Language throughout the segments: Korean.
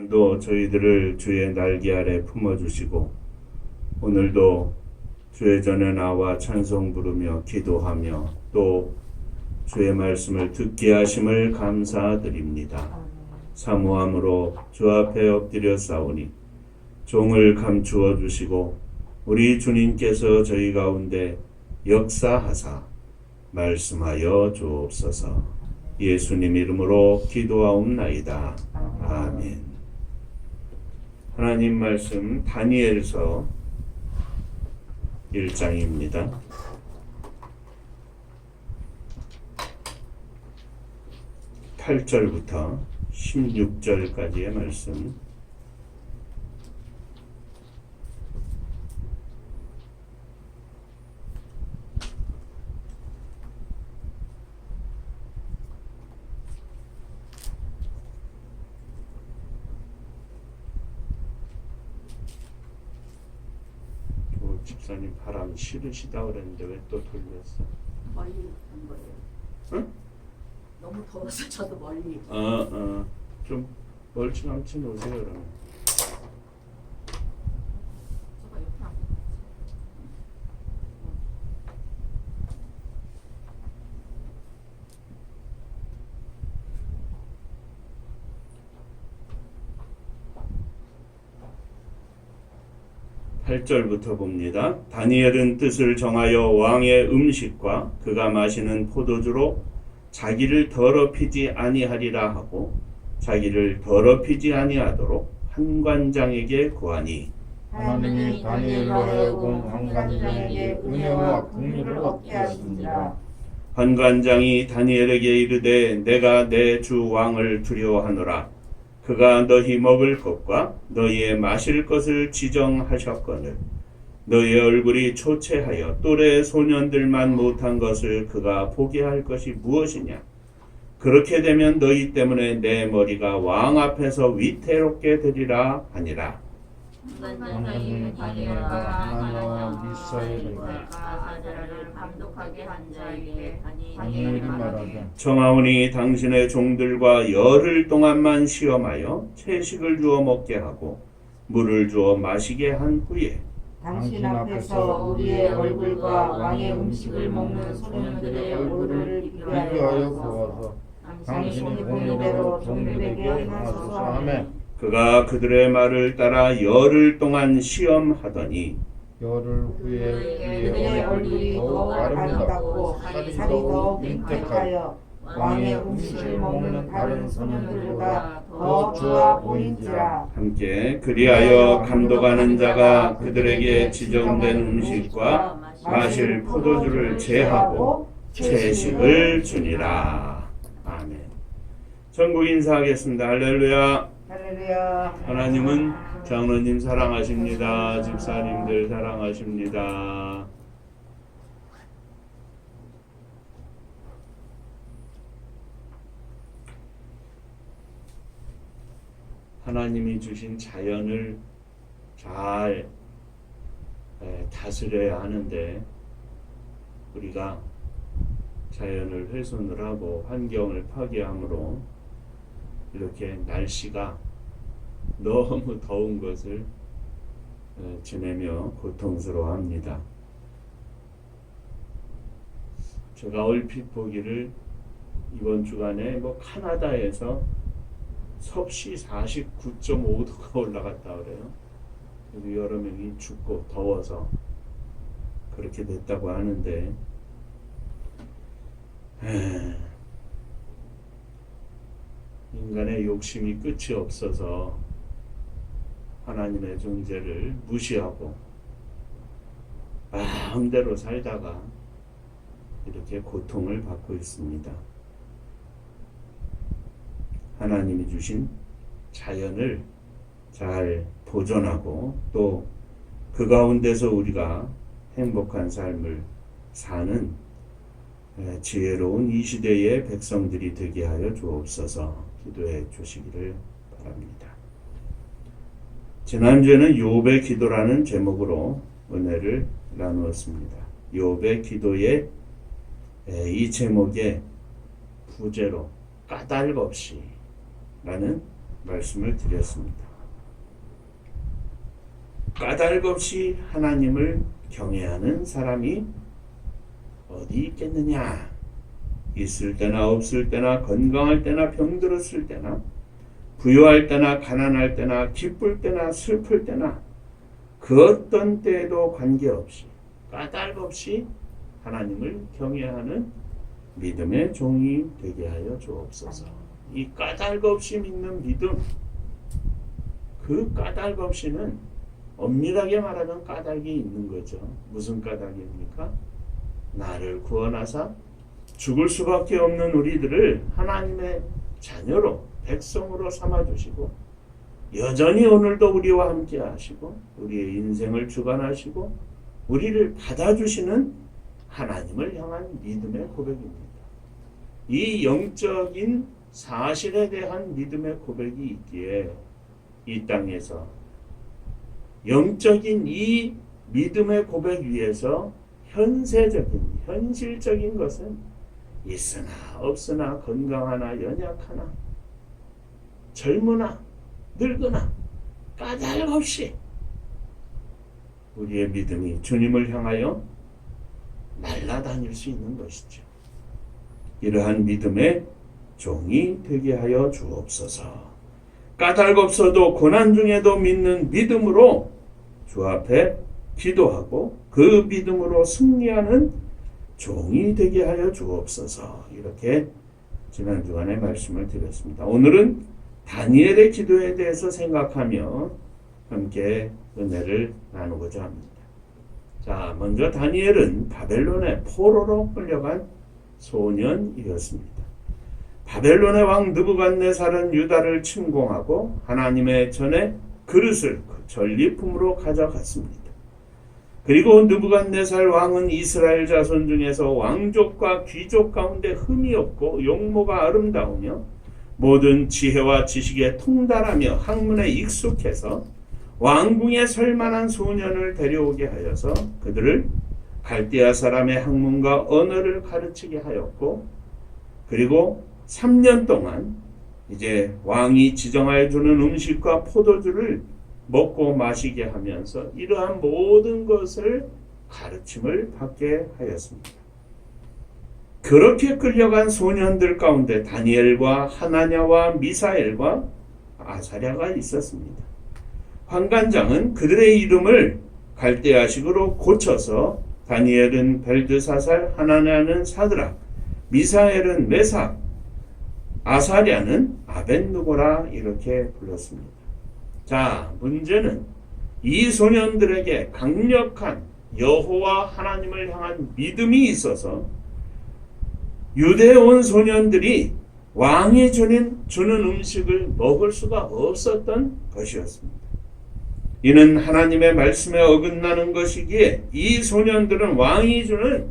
오늘도 저희들을 주의 날개 아래 품어주시고 오늘도 주의 전에 나와 찬송 부르며 기도하며 또 주의 말씀을 듣게 하심을 감사드립니다. 사모함으로 주 앞에 엎드려 싸우니 종을 감추어 주시고 우리 주님께서 저희 가운데 역사하사 말씀하여 주옵소서. 예수님 이름으로 기도하옵나이다. 아멘. 하나님 말씀 다니엘서 1장입니다. 8절부터 16절까지의 말씀. 집사님 바람 싫으시다 그랬는데 왜 또 돌렸어? 멀리 간 거예요. 응? 너무 더워서 저도 멀리. 좀 멀찌감치 놓으세요 그러면. 저거 옆에 안 8절부터 봅니다. 다니엘은 뜻을 정하여 왕의 음식과 그가 마시는 포도주로 자기를 더럽히지 아니하리라 하고 자기를 더럽히지 아니하도록 한관장에게 구하니 하나님이 다니엘로 하여금 한관장에게 은혜와 긍휼을 얻게 하시니라. 한관장이 다니엘에게 이르되 내가 내 주 왕을 두려워하노라. 그가 너희 먹을 것과 너희의 마실 것을 지정하셨거늘 너희 얼굴이 초췌하여 또래 소년들만 못한 것을 그가 보게 할 것이 무엇이냐. 그렇게 되면 너희 때문에 내 머리가 왕 앞에서 위태롭게 되리라 하니라. 하나님이 다니엘과 하나님과 미사엘에게 가사자를 감독하게 한 자에게 다니엘이 말하되 청하오니 당신의 종들과 열흘 동안만 시험하여 채식을 주어 먹게 하고 물을 주어 마시게 한 후에 당신 앞에서 우리의 얼굴과 왕의 음식을 먹는 소년들의 얼굴을 비교하여 비교하여 보아서 당신이 보는 대로 종들에게 행하소서 하매 그가 그들의 말을 따라 열흘 동안 시험하더니 열흘 후에 그의 그의 얼굴이 얼굴이 더욱 더욱 아름답고 살이 살이 더욱 더욱 빈택하여 빈택하여 왕의 음식을 먹는 다른 소년들보다 더 좋아 보인지라. 함께 그리하여 감독하는 자가 그들에게 지정된 음식과 마실 포도주를 제하고 채식을 주니라. 아멘. 전국 인사하겠습니다. 할렐루야. 할렐루야. 하나님은 장로님 사랑하십니다. 집사님들 사랑하십니다. 하나님이 주신 자연을 잘 다스려야 하는데 우리가 자연을 훼손을 하고 환경을 파괴함으로 이렇게 날씨가 너무 더운 것을 지내며 고통스러워합니다. 제가 얼핏 보기를 이번 주간에 카나다에서 섭씨 49.5도가 올라갔다 그래요. 그래서 여러 명이 죽고 더워서 그렇게 됐다고 하는데 인간의 욕심이 끝이 없어서 하나님의 존재를 무시하고 마음대로 살다가 이렇게 고통을 받고 있습니다. 하나님이 주신 자연을 잘 보존하고 또 그 가운데서 우리가 행복한 삶을 사는 지혜로운 이 시대의 백성들이 되게 하여 주옵소서. 기도해 주시기를 바랍니다. 지난주에는 욥의 기도라는 제목으로 은혜를 나누었습니다. 욥의 기도의 이 제목의 부제로 까닭 없이 라는 말씀을 드렸습니다. 까닭 없이 하나님을 경외하는 사람이 어디 있겠느냐? 있을 때나 없을 때나, 건강할 때나 병들었을 때나, 부유할 때나 가난할 때나, 기쁠 때나 슬플 때나, 그 어떤 때에도 관계없이 까닭 없이 하나님을 경외하는 믿음의 종이 되게 하여 주옵소서. 이 까닭 없이 믿는 믿음, 그 까닭 없이는 엄밀하게 말하면 까닭이 있는 거죠. 무슨 까닭입니까? 나를 구원하사 죽을 수밖에 없는 우리들을 하나님의 자녀로, 백성으로 삼아주시고 여전히 오늘도 우리와 함께 하시고 우리의 인생을 주관하시고 우리를 받아주시는 하나님을 향한 믿음의 고백입니다. 이 영적인 사실에 대한 믿음의 고백이 있기에 이 땅에서 영적인 이 믿음의 고백 위에서 현세적인, 현실적인 것은 있으나 없으나, 건강하나 연약하나, 젊으나 늙으나 까닭 없이 우리의 믿음이 주님을 향하여 날아다닐 수 있는 것이죠. 이러한 믿음의 종이 되게 하여 주옵소서. 까닭 없어도 고난 중에도 믿는 믿음으로 주 앞에 기도하고 그 믿음으로 승리하는 종이 되게 하여 주옵소서. 이렇게 지난 주간에 말씀을 드렸습니다. 오늘은 다니엘의 기도에 대해서 생각하며 함께 은혜를 나누고자 합니다. 자, 먼저 다니엘은 바벨론의 포로로 끌려간 소년이었습니다. 바벨론의 왕 느부갓네살은 유다를 침공하고 하나님의 전에 그릇을 전리품으로 가져갔습니다. 그리고 느부갓네살 왕은 이스라엘 자손 중에서 왕족과 귀족 가운데 흠이 없고 용모가 아름다우며 모든 지혜와 지식에 통달하며 학문에 익숙해서 왕궁에 설 만한 소년을 데려오게 하여서 그들을 갈대아 사람의 학문과 언어를 가르치게 하였고, 그리고 3년 동안 이제 왕이 지정하여 주는 음식과 포도주를 먹고 마시게 하면서 이러한 모든 것을 가르침을 받게 하였습니다. 그렇게 끌려간 소년들 가운데 다니엘과 하나냐와 미사엘과 아사랴가 있었습니다. 환관장은 그들의 이름을 갈대아식으로 고쳐서 다니엘은 벨드사살, 하나냐는 사드락, 미사엘은 메삭, 아사랴는 아벳느고라 이렇게 불렀습니다. 자, 문제는 이 소년들에게 강력한 여호와 하나님을 향한 믿음이 있어서 유대에 온 소년들이 왕이 주는 음식을 먹을 수가 없었던 것이었습니다. 이는 하나님의 말씀에 어긋나는 것이기에 이 소년들은 왕이 주는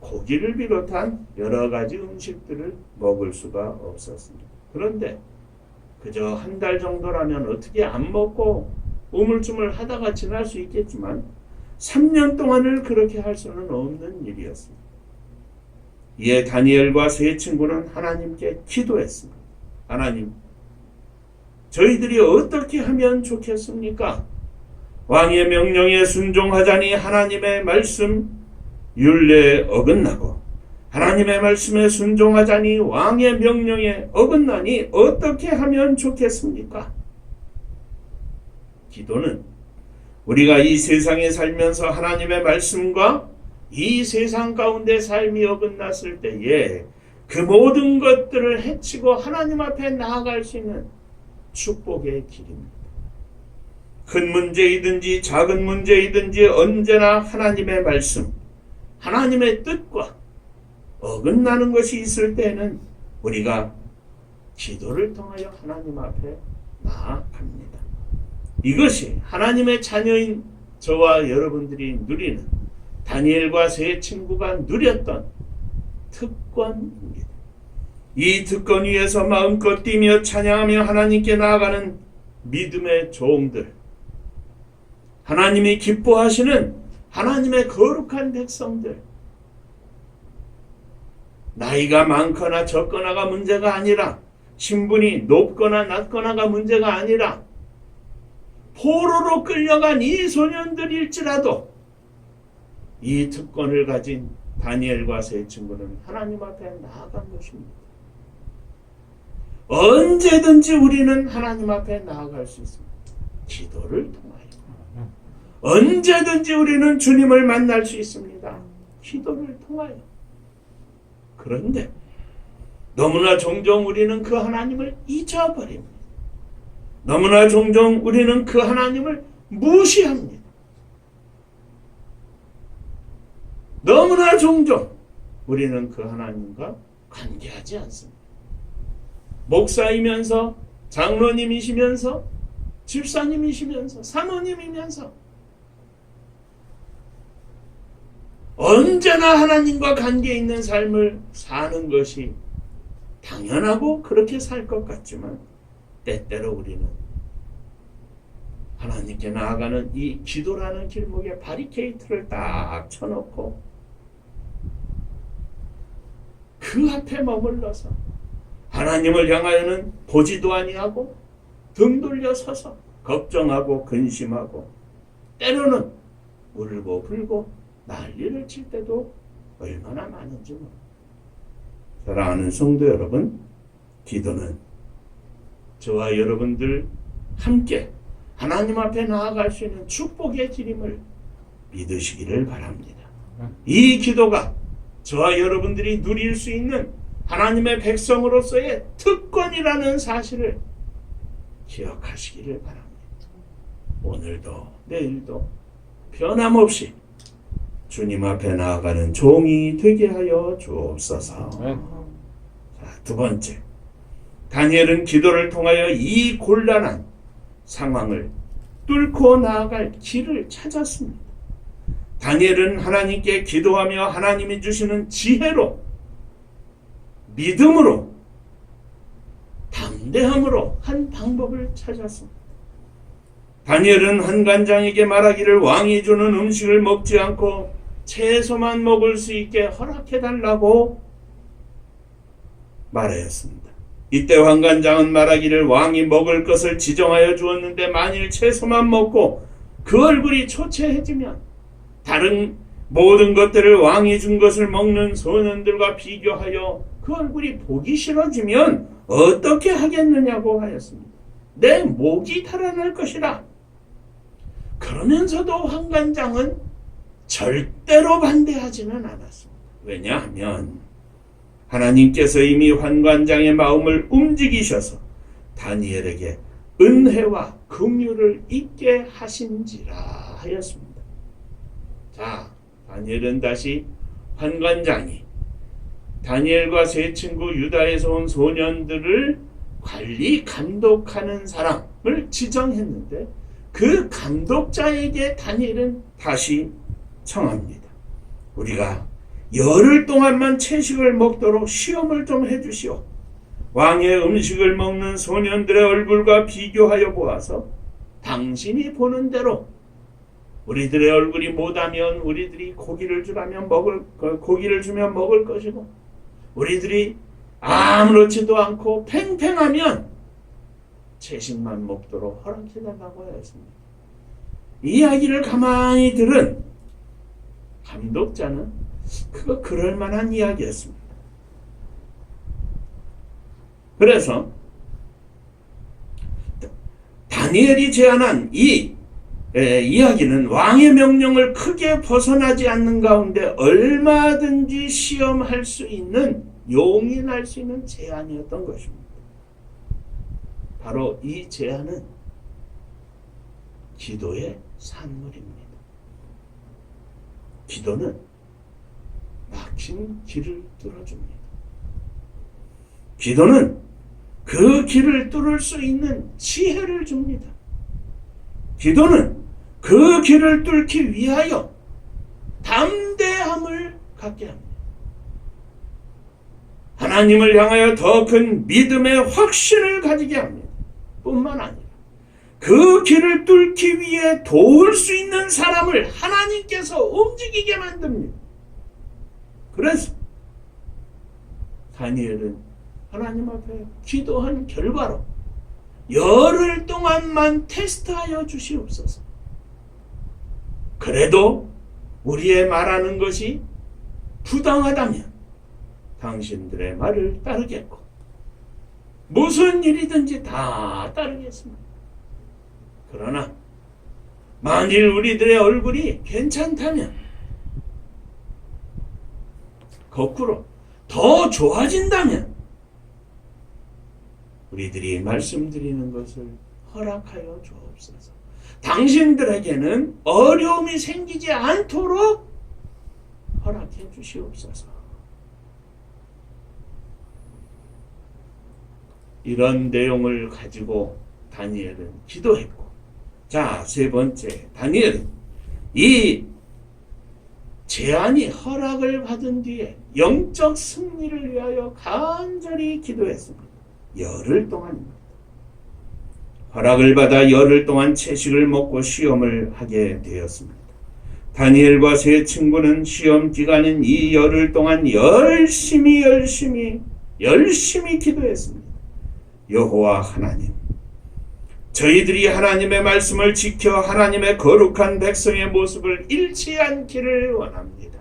고기를 비롯한 여러 가지 음식들을 먹을 수가 없었습니다. 그런데 그저 한 달 정도라면 어떻게 안 먹고 우물쭈물 하다가 지날 수 있겠지만 3년 동안을 그렇게 할 수는 없는 일이었습니다. 이에 다니엘과 세 친구는 하나님께 기도했습니다. 하나님, 저희들이 어떻게 하면 좋겠습니까? 왕의 명령에 순종하자니 하나님의 말씀 율례에 어긋나고 하나님의 말씀에 순종하자니 왕의 명령에 어긋나니 어떻게 하면 좋겠습니까? 기도는 우리가 이 세상에 살면서 하나님의 말씀과 이 세상 가운데 삶이 어긋났을 때에 그 모든 것들을 해치고 하나님 앞에 나아갈 수 있는 축복의 길입니다. 큰 문제이든지 작은 문제이든지 언제나 하나님의 말씀, 하나님의 뜻과 어긋나는 것이 있을 때는 우리가 기도를 통하여 하나님 앞에 나아갑니다. 이것이 하나님의 자녀인 저와 여러분들이 누리는 다니엘과 세 친구가 누렸던 특권입니다. 이 특권 위에서 마음껏 뛰며 찬양하며 하나님께 나아가는 믿음의 종들, 하나님이 기뻐하시는 하나님의 거룩한 백성들, 나이가 많거나 적거나가 문제가 아니라 신분이 높거나 낮거나가 문제가 아니라 포로로 끌려간 이 소년들일지라도 이 특권을 가진 다니엘과 세 친구는 하나님 앞에 나아간 것입니다. 언제든지 우리는 하나님 앞에 나아갈 수 있습니다. 기도를 통하여. 언제든지 우리는 주님을 만날 수 있습니다. 기도를 통하여. 그런데 너무나 종종 우리는 그 하나님을 잊어버립니다. 너무나 종종 우리는 그 하나님을 무시합니다. 너무나 종종 우리는 그 하나님과 관계하지 않습니다. 목사이면서 장로님이시면서 집사님이시면서 사모님이면서 언제나 하나님과 관계 있는 삶을 사는 것이 당연하고 그렇게 살 것 같지만 때때로 우리는 하나님께 나아가는 이 기도라는 길목에 바리케이트를 딱 쳐놓고 그 앞에 머물러서 하나님을 향하여는 보지도 아니하고 등 돌려 서서 걱정하고 근심하고 때로는 울고 불고 난리를 칠 때도 얼마나 많은지 모릅니다. 사랑하는 성도 여러분, 기도는 저와 여러분들 함께 하나님 앞에 나아갈 수 있는 축복의 길임을 믿으시기를 바랍니다. 이 기도가 저와 여러분들이 누릴 수 있는 하나님의 백성으로서의 특권이라는 사실을 기억하시기를 바랍니다. 오늘도 내일도 변함없이 주님 앞에 나아가는 종이 되게 하여 주옵소서. 자, 두 번째, 다니엘은 기도를 통하여 이 곤란한 상황을 뚫고 나아갈 길을 찾았습니다. 다니엘은 하나님께 기도하며 하나님이 주시는 지혜로, 믿음으로, 담대함으로 한 방법을 찾았습니다. 다니엘은 한관장에게 말하기를 왕이 주는 음식을 먹지 않고 채소만 먹을 수 있게 허락해달라고 말하였습니다. 이때 한관장은 말하기를 왕이 먹을 것을 지정하여 주었는데 만일 채소만 먹고 그 얼굴이 초췌해지면 다른 모든 것들을 왕이 준 것을 먹는 소년들과 비교하여 그 얼굴이 보기 싫어지면 어떻게 하겠느냐고 하였습니다. 내 목이 달아날 것이라. 그러면서도 한관장은 절대로 반대하지는 않았습니다. 왜냐하면 하나님께서 이미 한관장의 마음을 움직이셔서 다니엘에게 은혜와 긍휼을 있게 하신지라 하였습니다. 자, 다니엘은 다시 한관장이 다니엘과 세 친구 유다에서 온 소년들을 관리 감독하는 사람을 지정했는데 그 감독자에게 다니엘은 다시 청합니다. 우리가 열흘 동안만 채식을 먹도록 시험을 좀 해주시오. 왕의 음식을 먹는 소년들의 얼굴과 비교하여 보아서 당신이 보는 대로 우리들의 얼굴이 못하면 우리들이 고기를 주면 먹을 것이고 우리들이 아무렇지도 않고 팽팽하면 채식만 먹도록 허락해달라고 하였습니다. 이 이야기를 가만히 들은 감독자는 그거 그럴 만한 이야기였습니다. 그래서 다니엘이 제안한 이 이야기는 왕의 명령을 크게 벗어나지 않는 가운데 얼마든지 시험할 수 있는 용인할 수 있는 제안이었던 것입니다. 바로 이 제안은 기도의 산물입니다. 기도는 막힌 길을 뚫어줍니다. 기도는 그 길을 뚫을 수 있는 지혜를 줍니다. 기도는 그 길을 뚫기 위하여 담대함을 갖게 합니다. 하나님을 향하여 더 큰 믿음의 확신을 가지게 합니다. 뿐만 아니라 그 길을 뚫기 위해 도울 수 있는 사람을 하나님께서 움직이게 만듭니다. 그래서 다니엘은 하나님 앞에 기도한 결과로 열흘 동안만 테스트하여 주시옵소서. 그래도 우리의 말하는 것이 부당하다면 당신들의 말을 따르겠고 무슨 일이든지 다 따르겠습니다. 그러나 만일 우리들의 얼굴이 괜찮다면 거꾸로 더 좋아진다면 우리들이 말씀드리는 것을 허락하여 주옵소서. 당신들에게는 어려움이 생기지 않도록 허락해 주시옵소서. 이런 내용을 가지고 다니엘은 기도했고, 자, 세 번째, 다니엘은 이 제안이 허락을 받은 뒤에 영적 승리를 위하여 간절히 기도했습니다. 열흘 동안입니다. 허락을 받아 열흘 동안 채식을 먹고 시험을 하게 되었습니다. 다니엘과 세 친구는 시험 기간인 이 열흘 동안 열심히 기도했습니다. 여호와 하나님, 저희들이 하나님의 말씀을 지켜 하나님의 거룩한 백성의 모습을 잃지 않기를 원합니다.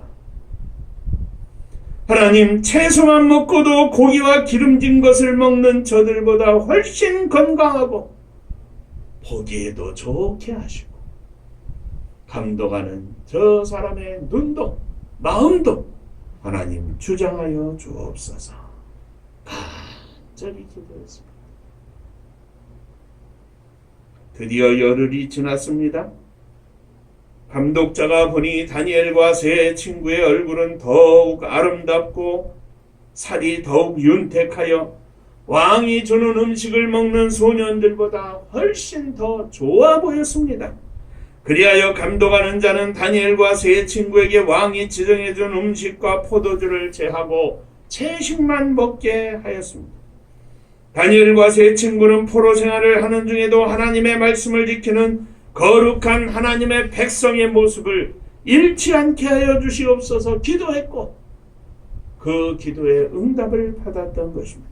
하나님, 채소만 먹고도 고기와 기름진 것을 먹는 저들보다 훨씬 건강하고 보기에도 좋게 하시고 감독하는 저 사람의 눈도 마음도 하나님 주장하여 주옵소서. 간절히 기도했습니다. 드디어 열흘이 지났습니다. 감독자가 보니 다니엘과 세 친구의 얼굴은 더욱 아름답고 살이 더욱 윤택하여 왕이 주는 음식을 먹는 소년들보다 훨씬 더 좋아 보였습니다. 그리하여 감독하는 자는 다니엘과 세 친구에게 왕이 지정해준 음식과 포도주를 제하고 채식만 먹게 하였습니다. 다니엘과 세 친구는 포로 생활을 하는 중에도 하나님의 말씀을 지키는 거룩한 하나님의 백성의 모습을 잃지 않게 하여 주시옵소서 기도했고 그 기도의 응답을 받았던 것입니다.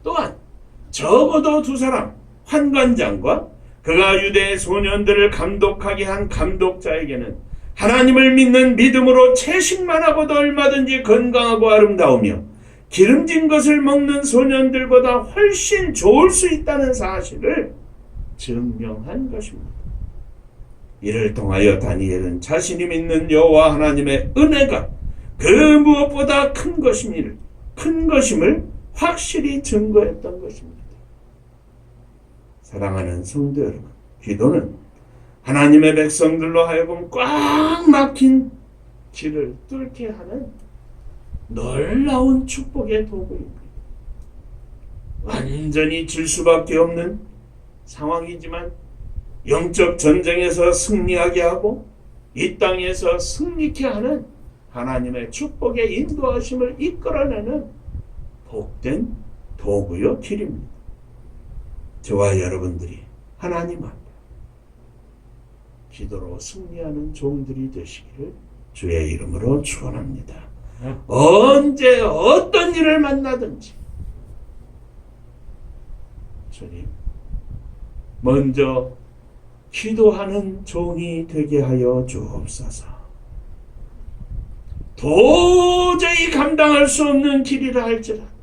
또한 적어도 두 사람, 환관장과 그가 유대의 소년들을 감독하게 한 감독자에게는 하나님을 믿는 믿음으로 채식만 하고도 얼마든지 건강하고 아름다우며 기름진 것을 먹는 소년들보다 훨씬 좋을 수 있다는 사실을 증명한 것입니다. 이를 통하여 다니엘은 자신이 믿는 여호와 하나님의 은혜가 그 무엇보다 큰 것임을 확실히 증거했던 것입니다. 사랑하는 성도 여러분, 기도는 하나님의 백성들로 하여금 꽉 막힌 길을 뚫게 하는 놀라운 축복의 도구입니다. 완전히 질 수밖에 없는 상황이지만 영적 전쟁에서 승리하게 하고 이 땅에서 승리케 하는 하나님의 축복의 인도하심을 이끌어내는 복된 도구요 길입니다. 저와 여러분들이 하나님 앞에 기도로 승리하는 종들이 되시기를 주의 이름으로 축원합니다. 언제 어떤 일을 만나든지 주님 먼저 기도하는 종이 되게 하여 주옵소서. 도저히 감당할 수 없는 길이라 할지라도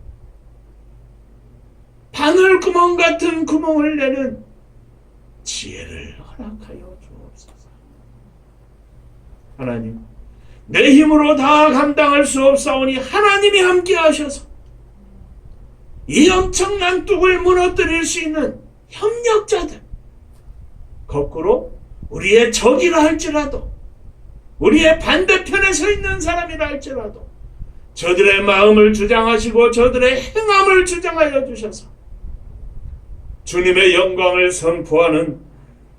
바늘구멍 같은 구멍을 내는 지혜를 허락하여 주옵소서. 하나님, 내 힘으로 다 감당할 수 없사오니 하나님이 함께 하셔서 이 엄청난 뚝을 무너뜨릴 수 있는 협력자들, 거꾸로 우리의 적이라 할지라도 우리의 반대편에 서 있는 사람이라 할지라도 저들의 마음을 주장하시고 저들의 행함을 주장하여 주셔서 주님의 영광을 선포하는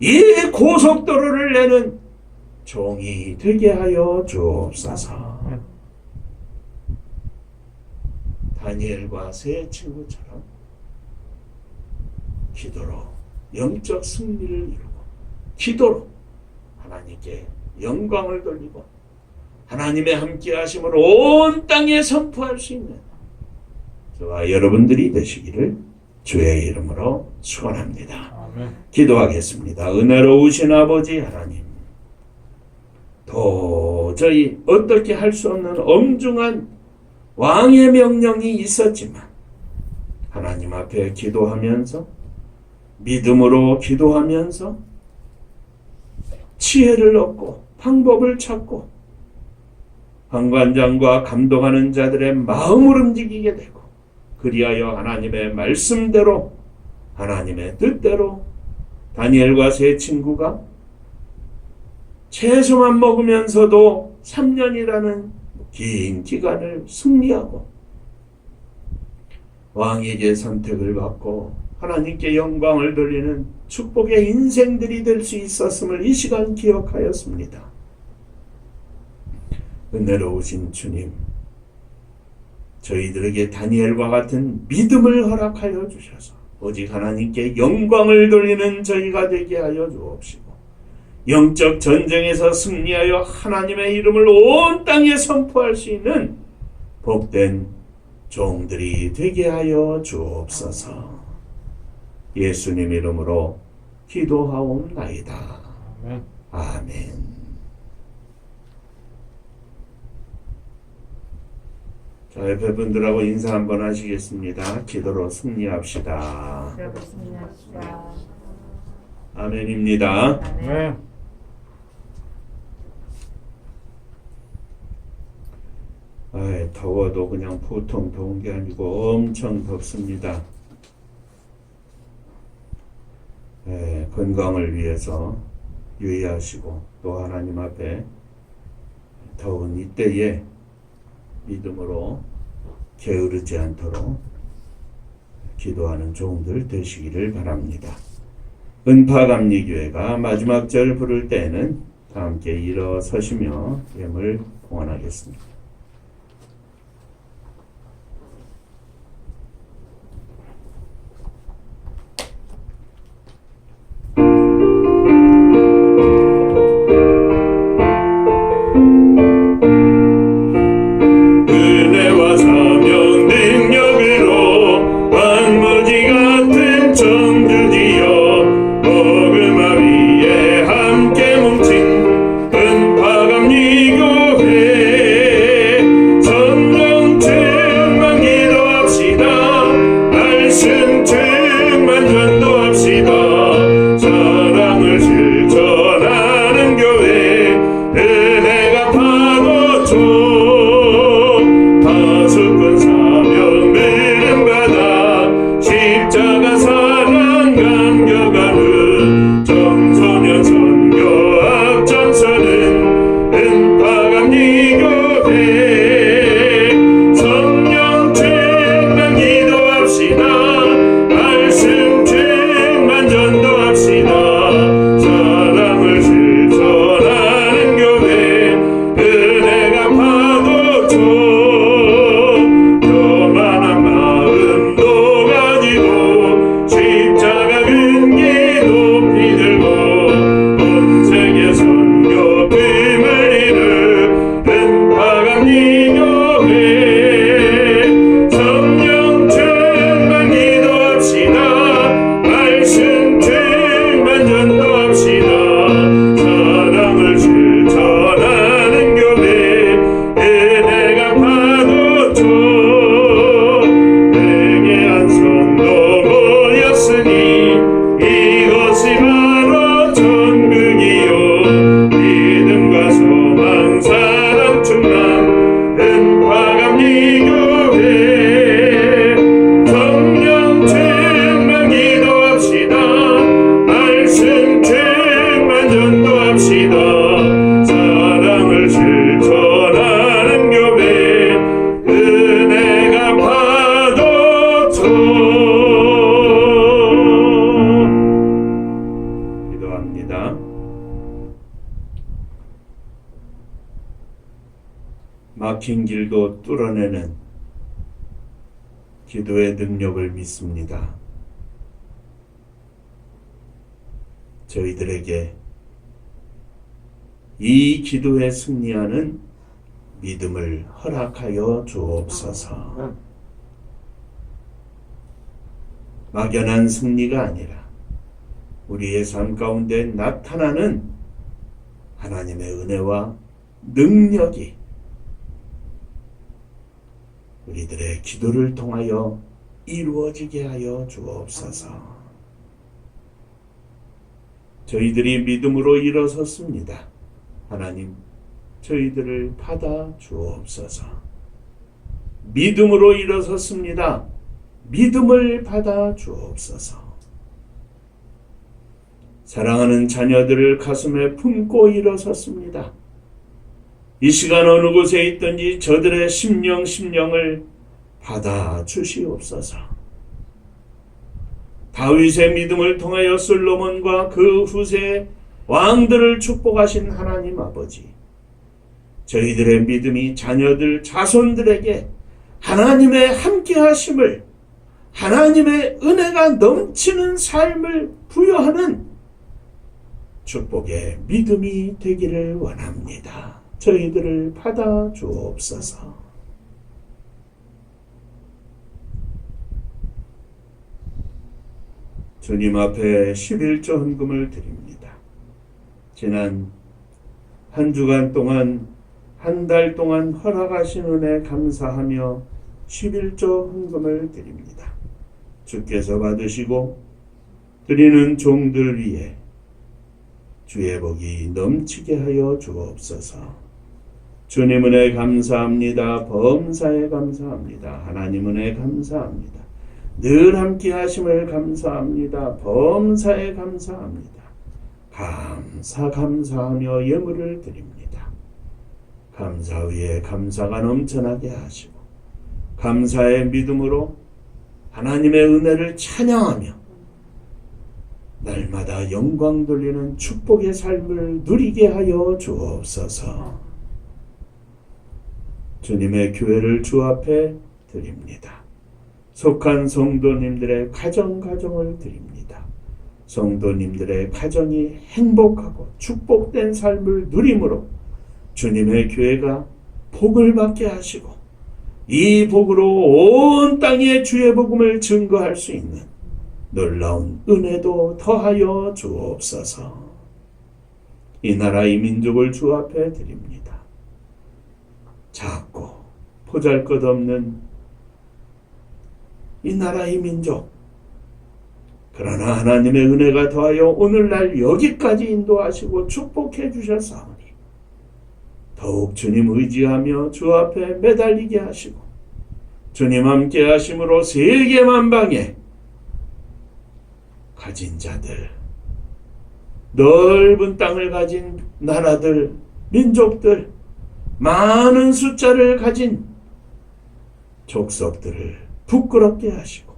이 고속도로를 내는 종이 되게 하여 주옵소서. 다니엘과 세 친구처럼 기도로 영적 승리를 이루고 기도로 하나님께 영광을 돌리고 하나님의 함께하심을 온 땅에 선포할 수 있는 저와 여러분들이 되시기를 주의 이름으로 축원합니다. 아멘. 기도하겠습니다. 은혜로우신 아버지 하나님, 도저히 어떻게 할 수 없는 엄중한 왕의 명령이 있었지만 하나님 앞에 기도하면서 믿음으로 기도하면서 지혜를 얻고 방법을 찾고 방관장과 감동하는 자들의 마음을 움직이게 되고 그리하여 하나님의 말씀대로 하나님의 뜻대로 다니엘과 세 친구가 채소만 먹으면서도 3년이라는 긴 기간을 승리하고 왕에게 선택을 받고 하나님께 영광을 돌리는 축복의 인생들이 될 수 있었음을 이 시간 기억하였습니다. 은혜로우신 주님, 저희들에게 다니엘과 같은 믿음을 허락하여 주셔서 오직 하나님께 영광을 돌리는 저희가 되게 하여 주옵시고 영적 전쟁에서 승리하여 하나님의 이름을 온 땅에 선포할 수 있는 복된 종들이 되게 하여 주옵소서. 예수님 이름으로 기도하옵나이다. 아멘. 아멘. 자, 옆에 분들하고 인사 한번 하시겠습니다. 기도로 승리합시다. 그러고 승리합시다. 아멘입니다. 아멘. 더워도 그냥 보통 더운 게 아니고 엄청 덥습니다. 건강을 위해서 유의하시고 또 하나님 앞에 더운 이때에 믿음으로 게으르지 않도록 기도하는 종들 되시기를 바랍니다. 은파감리교회가 마지막 절 부를 때에는 다 함께 일어서시며 예물 봉헌하겠습니다. 은혜와 사명 능력으로 만무지 같은 청주지여 복음화 위에 함께 뭉친 은파감리교회 성령 충만 기도합시다. 말씀 충만 전도합시다. 사랑을 실천하는 교회 은혜가 파도쳐 다수건 사명 믿음 받아 십자가 사랑 감격하는 청소년 선교 앞장서는 은파감리교회 성령 충만 기도합시다. 말씀 충만 전도합시다. 사랑을 실천하는 교회 은혜가 파도쳐 교만한 마음도 가지고 십자가 근기 높이 들고 온 세계 선교팀을 이룬 은파감리교회 성령 충만 기도합시다. 말씀 충만 전도합시다. 사랑을 실천하는 교회 은혜가 파도쳐 회개한 성도 모였으니 이것이 바로 천국이요 믿음과 소망 사랑 충만 은파감리교회 성령 충만 기도합시다. 말씀 충만 전도합시다. 사랑을 실천하는 교회 은혜가 파도쳐 기도합니다. 막힌 길도 뚫어내는 기도의 능력을 믿습니다. 저희들에게 이 기도에 승리하는 믿음을 허락하여 주옵소서. 막연한 승리가 아니라 우리의 삶 가운데 나타나는 하나님의 은혜와 능력이 우리들의 기도를 통하여 이루어지게 하여 주옵소서. 저희들이 믿음으로 일어섰습니다. 하나님, 저희들을 받아 주옵소서. 믿음으로 일어섰습니다. 믿음을 받아 주옵소서. 사랑하는 자녀들을 가슴에 품고 일어섰습니다. 이 시간 어느 곳에 있든지 저들의 심령을 받아 주시옵소서. 다윗의 믿음을 통하여 솔로몬과 그 후세 왕들을 축복하신 하나님 아버지, 저희들의 믿음이 자녀들, 자손들에게 하나님의 함께하심을, 하나님의 은혜가 넘치는 삶을 부여하는 축복의 믿음이 되기를 원합니다. 저희들을 받아 주옵소서. 주님 앞에 11조 헌금을 드립니다. 지난 한 주간 동안, 한 달 동안 허락하신 은혜 감사하며 11조 헌금을 드립니다. 주께서 받으시고 드리는 종들 위에 주의 복이 넘치게 하여 주옵소서. 주님 은혜 감사합니다. 범사에 감사합니다. 하나님 은혜 감사합니다. 늘 함께 하심을 감사합니다. 범사에 감사합니다. 감사하며 예물을 드립니다. 감사 위에 감사가 넘쳐나게 하시고 감사의 믿음으로 하나님의 은혜를 찬양하며 날마다 영광 돌리는 축복의 삶을 누리게 하여 주옵소서. 주님의 교회를 주 앞에 드립니다. 속한 성도님들의 가정을 드립니다. 성도님들의 가정이 행복하고 축복된 삶을 누림으로 주님의 교회가 복을 받게 하시고 이 복으로 온 땅에 주의 복음을 증거할 수 있는 놀라운 은혜도 더하여 주옵소서. 이 나라 이 민족을 주 앞에 드립니다. 작고 보잘것없는 이 나라 이 민족, 그러나 하나님의 은혜가 더하여 오늘날 여기까지 인도하시고 축복해 주셨사오니 더욱 주님 의지하며 주 앞에 매달리게 하시고 주님 함께 하심으로 세계 만방에 가진 자들, 넓은 땅을 가진 나라들, 민족들, 많은 숫자를 가진 족속들을 부끄럽게 하시고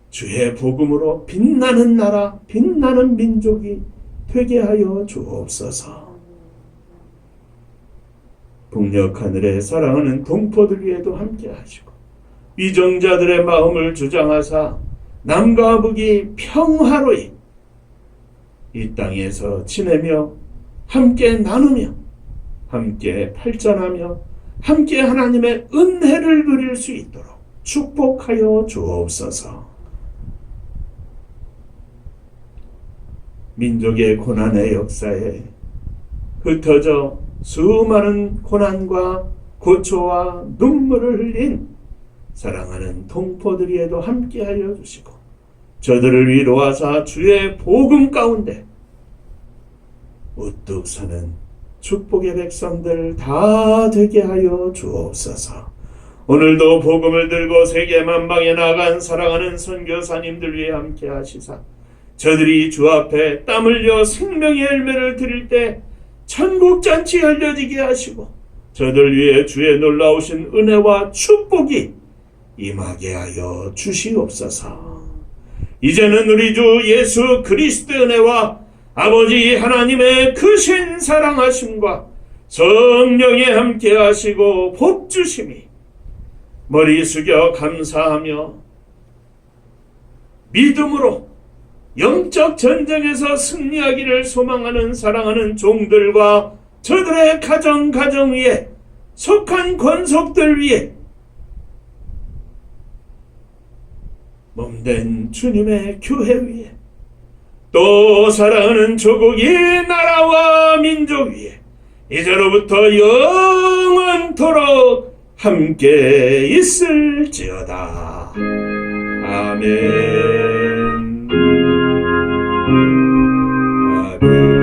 주의 복음으로 빛나는 나라, 빛나는 민족이 되게 하여 주옵소서. 북녘 하늘에 사랑하는 동포들 위에도 함께 하시고 위정자들의 마음을 주장하사 남과 북이 평화로이 이 땅에서 지내며 함께 나누며 함께 발전하며 함께 하나님의 은혜를 누릴 수 있도록 축복하여 주옵소서. 민족의 고난의 역사에 흩어져 수많은 고난과 고초와 눈물을 흘린 사랑하는 동포들에도 함께하여 주시고 저들을 위로하사 주의 복음 가운데 우뚝 서는 축복의 백성들 다 되게 하여 주옵소서. 오늘도 복음을 들고 세계 만방에 나간 사랑하는 선교사님들 위해 함께 하시사 저들이 주 앞에 땀 흘려 생명의 열매를 드릴 때 천국잔치 열려지게 하시고 저들 위해 주의 놀라우신 은혜와 축복이 임하게 하여 주시옵소서. 이제는 우리 주 예수 그리스도의 은혜와 아버지 하나님의 크신 사랑하심과 성령의 함께 하시고 복 주심이 머리 숙여 감사하며 믿음으로 영적 전쟁에서 승리하기를 소망하는 사랑하는 종들과 저들의 가정 위에 속한 권속들 위에 몸된 주님의 교회 위에 또 사랑하는 조국이 나라와 민족 위에 이제로부터 영원토록 함께 있을지어다. 아멘. 아멘.